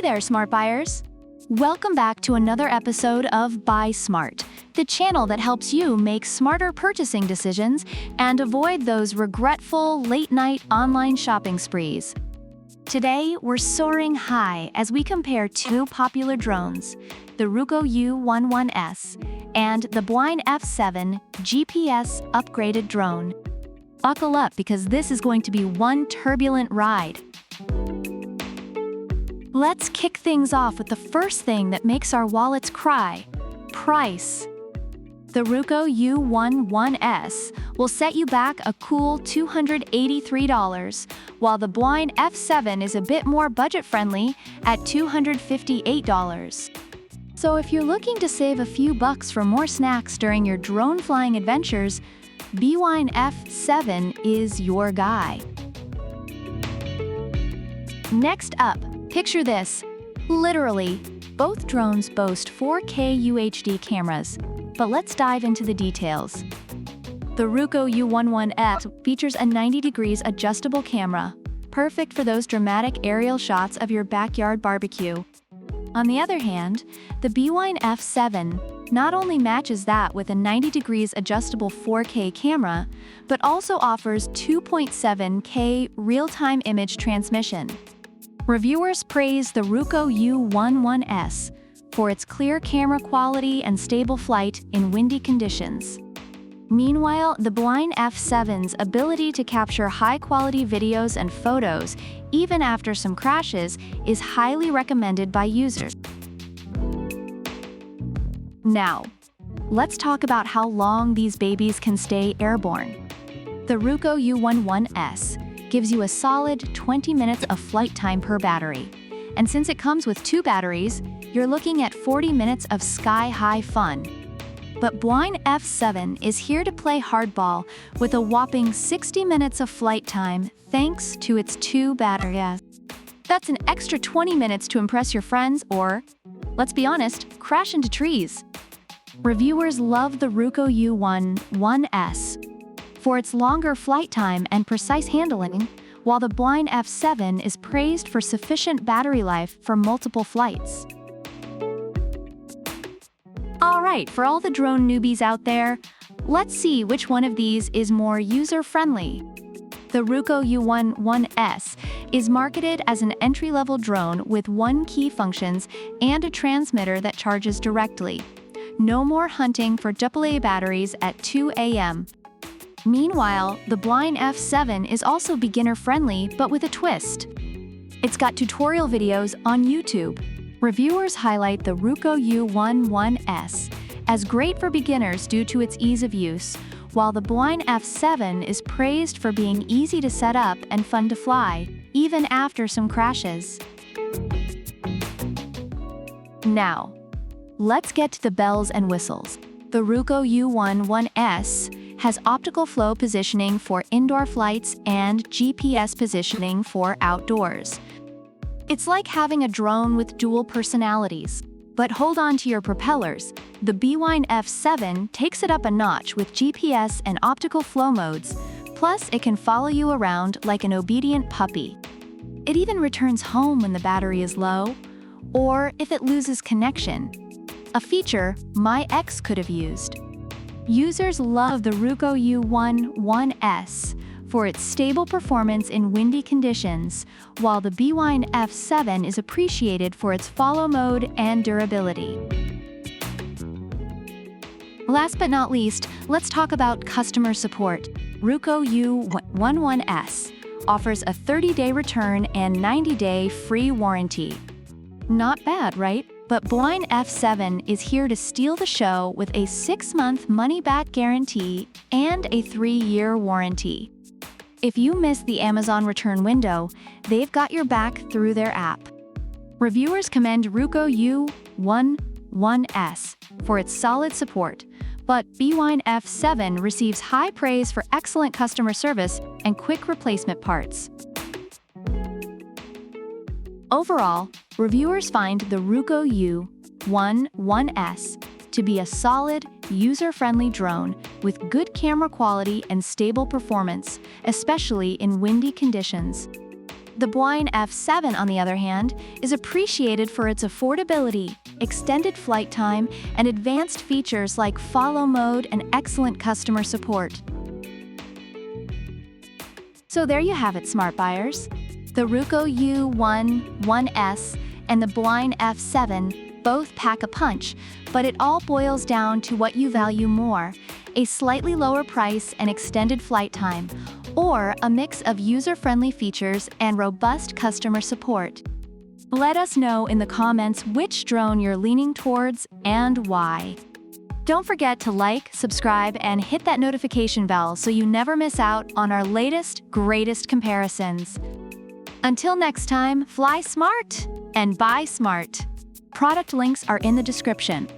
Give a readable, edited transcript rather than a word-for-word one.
there, smart buyers! Welcome back to another episode of Buy Smart, the channel that helps you make smarter purchasing decisions and avoid those regretful late-night online shopping sprees. Today, we're soaring high as we compare two popular drones, the Ruko U11S and the Bwine F7 GPS upgraded drone. Buckle up because this is going to be one turbulent ride. Let's kick things off with the first thing that makes our wallets cry: price. The Ruko U11S will set you back a cool $283, while the Bwine F7 is a bit more budget-friendly at $258. So if you're looking to save a few bucks for more snacks during your drone flying adventures, Bwine F7 is your guy. Next up, picture this. Literally, both drones boast 4K UHD cameras, but let's dive into the details. The Ruko U11S features a 90 degrees adjustable camera, perfect for those dramatic aerial shots of your backyard barbecue. On the other hand, the Bwine F7 not only matches that with a 90 degrees adjustable 4K camera, but also offers 2.7K real-time image transmission. Reviewers praise the Ruko U11S for its clear camera quality and stable flight in windy conditions. Meanwhile, the Bwine F7's ability to capture high-quality videos and photos, even after some crashes, is highly recommended by users. Now, let's talk about how long these babies can stay airborne. The Ruko U11S gives you a solid 20 minutes of flight time per battery. And since it comes with two batteries, you're looking at 40 minutes of sky-high fun. But Bwine F7 is here to play hardball with a whopping 60 minutes of flight time thanks to its two batteries. That's an extra 20 minutes to impress your friends or, let's be honest, crash into trees. Reviewers love the Ruko U11S for its longer flight time and precise handling, while the Bwine F7 is praised for sufficient battery life for multiple flights. Alright, for all the drone newbies out there, let's see which one of these is more user-friendly. The Ruko U11S is marketed as an entry-level drone with one key functions and a transmitter that charges directly. No more hunting for AA batteries at 2 a.m. Meanwhile, the Bwine F7 is also beginner-friendly, but with a twist. It's got tutorial videos on YouTube. Reviewers highlight the Ruko U11S as great for beginners due to its ease of use, while the Bwine F7 is praised for being easy to set up and fun to fly, even after some crashes. Now, let's get to the bells and whistles. The Ruko U11S has optical flow positioning for indoor flights and GPS positioning for outdoors. It's like having a drone with dual personalities. But hold on to your propellers. The Bwine F7 takes it up a notch with GPS and optical flow modes, plus it can follow you around like an obedient puppy. It even returns home when the battery is low, or if it loses connection, a feature my ex could have used. Users love the Ruko U11S for its stable performance in windy conditions, while the Bwine F7 is appreciated for its follow mode and durability. Last but not least, let's talk about customer support. Ruko U11S offers a 30-day return and 90-day free warranty. Not bad, right? But Bwine F7 is here to steal the show with a 6-month money-back guarantee and a 3-year warranty. If you miss the Amazon return window, they've got your back through their app. Reviewers commend Ruko U11S for its solid support, but Bwine F7 receives high praise for excellent customer service and quick replacement parts. Overall, reviewers find the Ruko U11S to be a solid, user-friendly drone with good camera quality and stable performance, especially in windy conditions. The Bwine F7, on the other hand, is appreciated for its affordability, extended flight time, and advanced features like follow mode and excellent customer support. So there you have it, smart buyers. The Ruko U11S and the Bwine F7 both pack a punch, but it all boils down to what you value more: a slightly lower price and extended flight time, or a mix of user-friendly features and robust customer support. Let us know in the comments which drone you're leaning towards and why. Don't forget to like, subscribe, and hit that notification bell so you never miss out on our latest, greatest comparisons. Until next time, fly smart and buy smart. Product links are in the description.